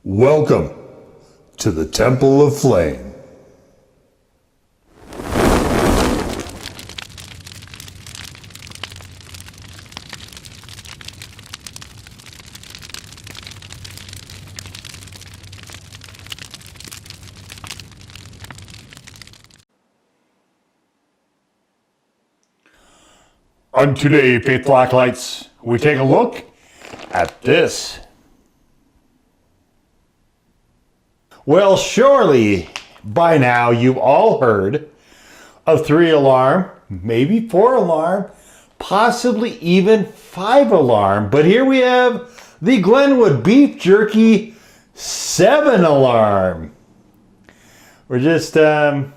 Welcome to the Temple of Flame. On today, Faithful Acolytes, we take a look at this. Well, surely by now you've all heard of 3-alarm, maybe 4-alarm, possibly even 5-alarm. But here we have the Glenwood Beef Jerky 7-alarm. We're just, I've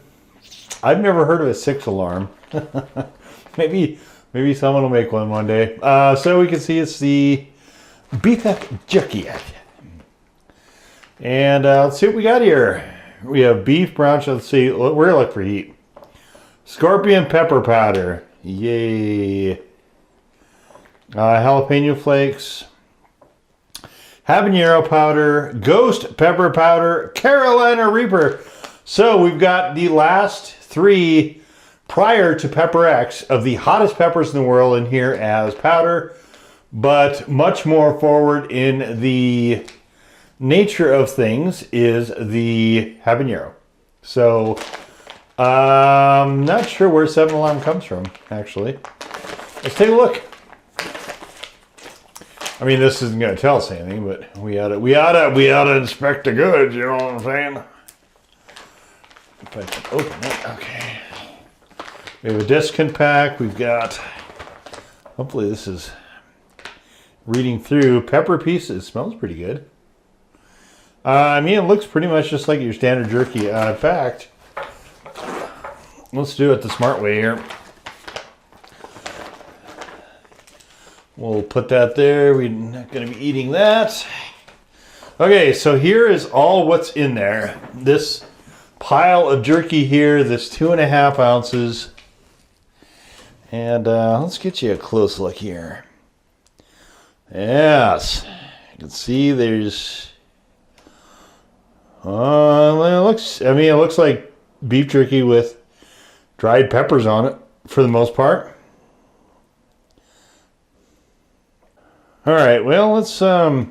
never heard of a 6-alarm. maybe someone will make one day. So we can see it's the Beef Jerky. And let's see what we got here. We have beef brown sugar. Let's see. We're going to look for heat. Scorpion pepper powder. Yay. Jalapeno flakes. Habanero powder. Ghost pepper powder. Carolina Reaper. So we've got the last three prior to Pepper X of the hottest peppers in the world in here as powder. But much more forward in the nature of things is the habanero. So I'm not sure where 7-alarm comes from, actually. Let's take a look. I mean, this isn't going to tell us anything, but we ought to inspect the goods. You know what I'm saying? If I can open it, okay. We have a discount pack. We've got. Hopefully, this is reading through pepper pieces. It smells pretty good. I mean, it looks pretty much just like your standard jerky. In fact, let's do it the smart way here. We'll put that there. We're not going to be eating that. Okay, so here is all what's in there. This pile of jerky here, this 2.5 ounces. And let's get you a close look here. Yes, you can see there's. It looks like beef jerky with dried peppers on it for the most part. All right, well, let's I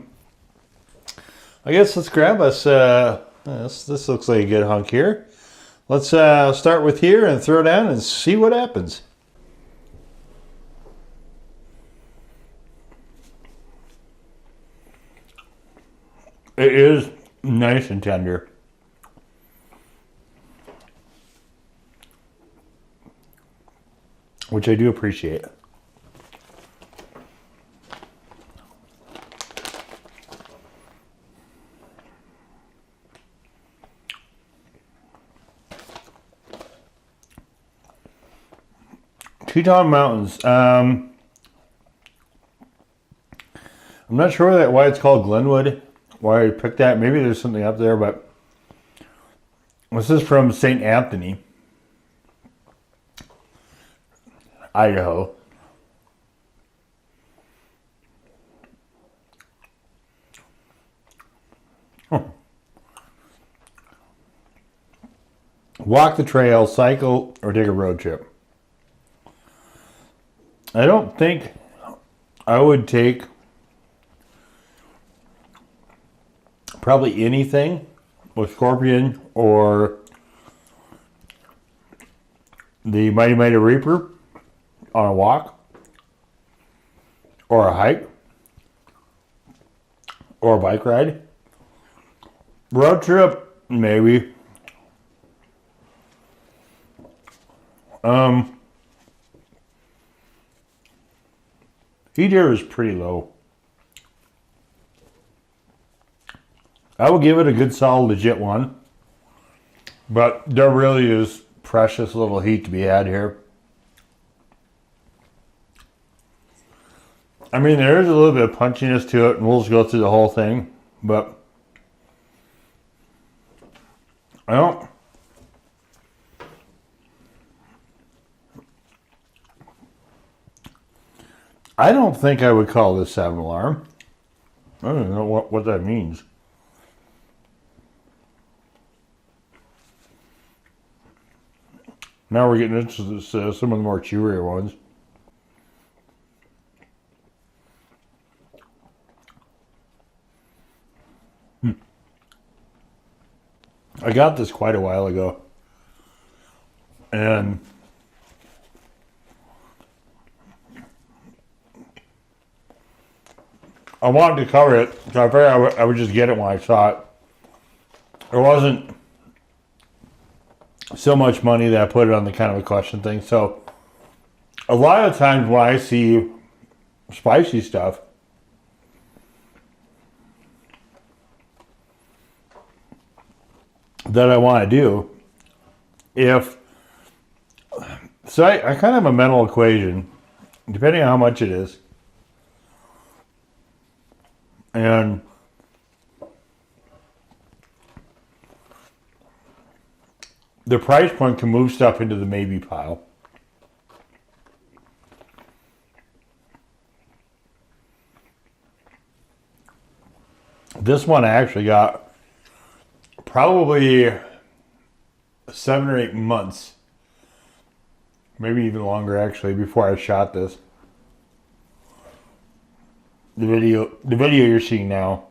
guess let's grab us this looks like a good hunk here. Let's start with here and throw down and see what happens. It is nice and tender. Which I do appreciate. Teton Mountains. I'm not sure why it's called Glenwood. Why I picked that. Maybe there's something up there, but this is from St. Anthony, Idaho. Walk the trail, cycle, or take a road trip. I don't think I would take probably anything with Scorpion or the Mighty Reaper on a walk or a hike or a bike ride. Road trip, maybe. Heat here is pretty low. I will give it a good, solid, legit 1. But there really is precious little heat to be had here. I mean, there is a little bit of punchiness to it, and we'll just go through the whole thing. But I don't think I would call this 7-alarm. I don't know what that means. Now we're getting into this, some of the more chewier ones. I got this quite a while ago. And I wanted to cover it, so I figured I would just get it when I saw it. There wasn't so much money that I put it on the kind of a question thing. So a lot of times when I see spicy stuff, that I want to do, so I kind of have a mental equation, depending on how much it is. And the price point can move stuff into the maybe pile. This one I actually got probably 7 or 8 months, maybe even longer actually, before I shot this. The video you're seeing now.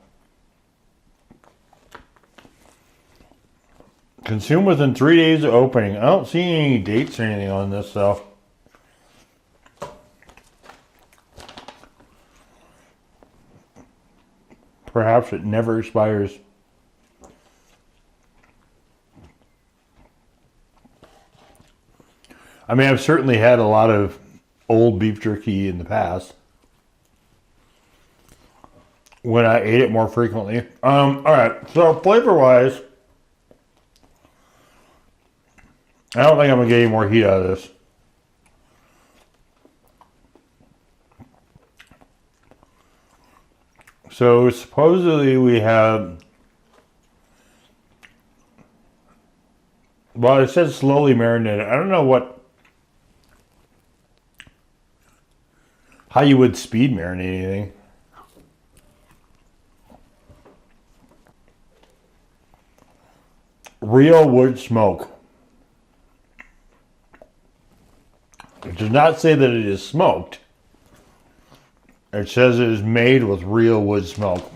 Consumed within 3 days of opening. I don't see any dates or anything on this though. Perhaps it never expires. I mean, I've certainly had a lot of old beef jerky in the past when I ate it more frequently. Alright, so flavor-wise, I don't think I'm going to get any more heat out of this. So supposedly we have, well, it says slowly marinated. I don't know how you would speed marinate anything. Real wood smoke. It does not say that it is smoked. It says it is made with real wood smoke.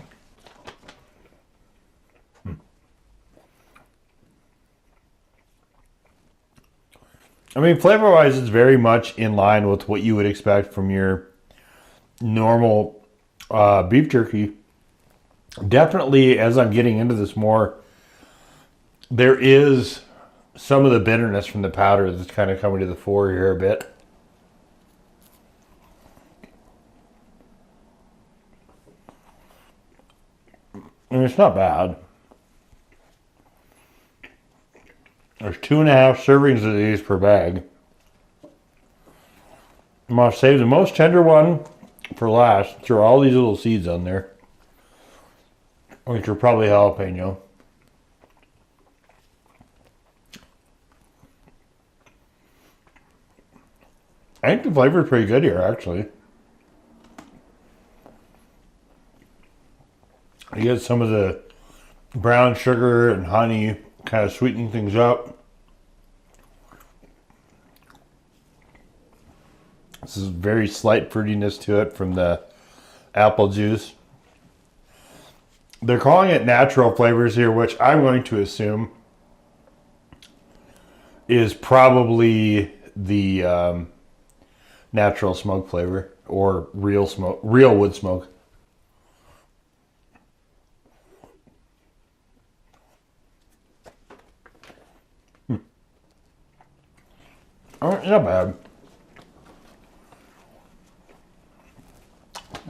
I mean, flavor-wise, it's very much in line with what you would expect from your normal beef jerky. Definitely, as I'm getting into this more, there is some of the bitterness from the powder that's kind of coming to the fore here a bit. And it's not bad. There's 2.5 servings of these per bag. I'm going to save the most tender one for last. Throw all these little seeds on there, which are probably jalapeno. I think the flavor is pretty good here, actually. You get some of the brown sugar and honey kind of sweetening things up. This is very slight fruitiness to it from the apple juice. They're calling it natural flavors here, which I'm going to assume is probably the natural smoke flavor or real wood smoke. Oh, not bad.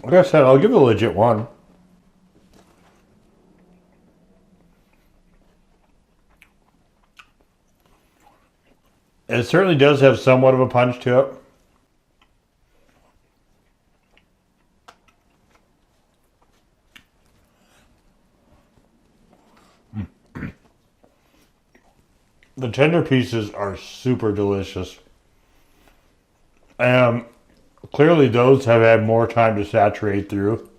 Like I said, I'll give it a legit 1. It certainly does have somewhat of a punch to it. The tender pieces are super delicious. Clearly those have had more time to saturate through.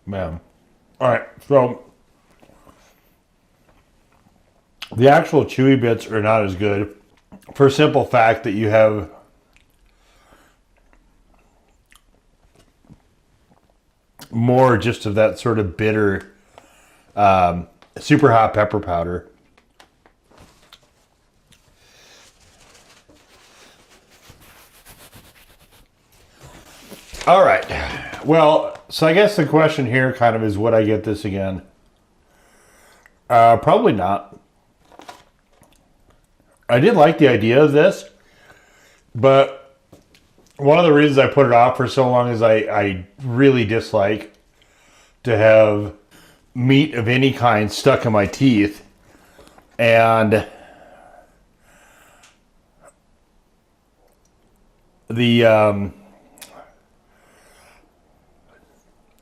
Man. Alright, so The actual chewy bits are not as good for a simple fact that you have more just of that sort of bitter, super hot pepper powder. All right. Well, so I guess the question here kind of is, would I get this again? Probably not. I did like the idea of this, but one of the reasons I put it off for so long is I really dislike to have meat of any kind stuck in my teeth. And the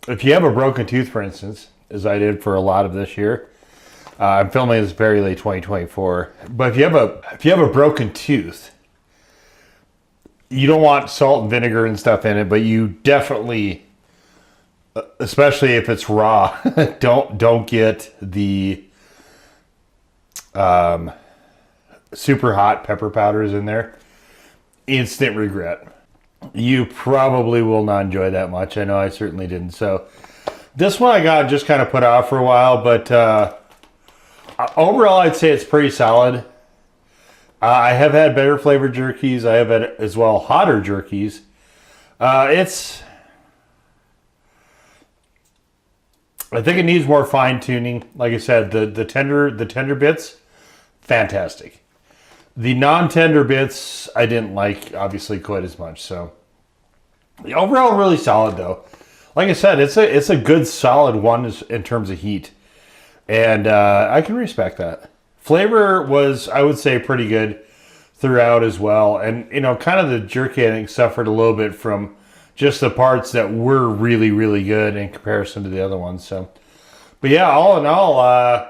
if you have a broken tooth, for instance, as I did for a lot of this year, I'm filming this very late 2024. But if you have a broken tooth, you don't want salt and vinegar and stuff in it, but you definitely, especially if it's raw, don't get the super hot pepper powders in there. Instant regret. You probably will not enjoy that much. I know I certainly didn't. So this one I got just kind of put off for a while, but overall I'd say it's pretty solid. I have had better flavored jerkies. I have had as well hotter jerkies. I think it needs more fine tuning. Like I said, the tender bits, fantastic. The non-tender bits, I didn't like, obviously, quite as much. So, the overall, really solid, though. Like I said, it's a good, solid one in terms of heat. And I can respect that. Flavor was, I would say, pretty good throughout as well. And, you know, kind of the jerky, I think, suffered a little bit from just the parts that were really, really good in comparison to the other ones. So, but yeah, all in all,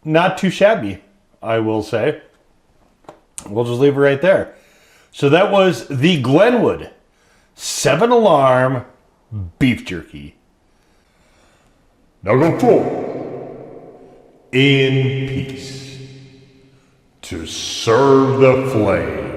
not too shabby, I will say. We'll just leave it right there. So that was the Glenwood 7-alarm beef jerky. Now go forward in peace to serve the flame.